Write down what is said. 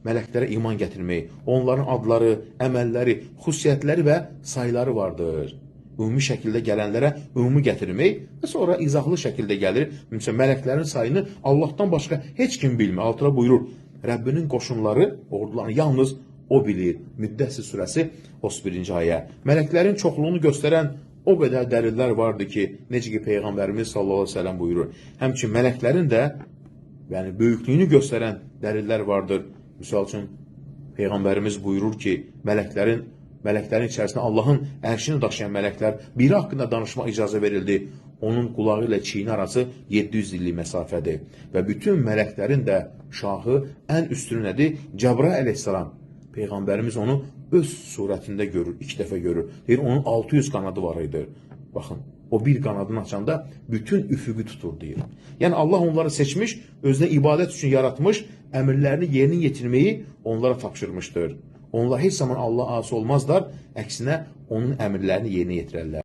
mələklərə iman gətirmək, onların adları, əməlləri, xüsusiyyətləri və sayları vardır. Ümumi şəkildə gələnlərə ümumi gətirmək və sonra izahlı şəkildə gəlir. Məsələn, mələklərin sayını Allahdan başqa heç kim bilmir. Altına buyurur, Rəbbinin qoşunları, ordularını yalnız o bilir. Müddəssir surəsi 31-ci ayə. Mələklərin çoxluğunu göstərən o qədər dəlillər vardır ki, necə ki Peyğəmbərimiz sallallahu əleyhi və səlləm buyurur. Həmçinin mələklərin də böyüklüyünü göstərən dəlillər vardır. Misal üçün Peyğəmbərimiz buyurur ki, mələklərin içərisində Allahın ərşini daşıyan mələklər biri haqqında danışmaq icazə verildi. Onun qulağı ilə çiyini arası 700 illik məsafədir. Və bütün mələklərin də şahı ən üstünü nədir? Cəbrail əleyhissalam. Peyğəmbərimiz onu öz surətində görür, 2 dəfə görür. Deyir, onun 600 qanadı var idi. Baxın, o bir qanadını açanda bütün üfüqü tutur, deyir. Yəni, Allah onları seçmiş, özünə ibadət üçün yaratmış, əmrlərini yerinə yetirməyi onlara tapşırmışdır. Onlar heç zaman Allah asi olmazlar, əksinə onun əmrlərini yerinə yetirərlər.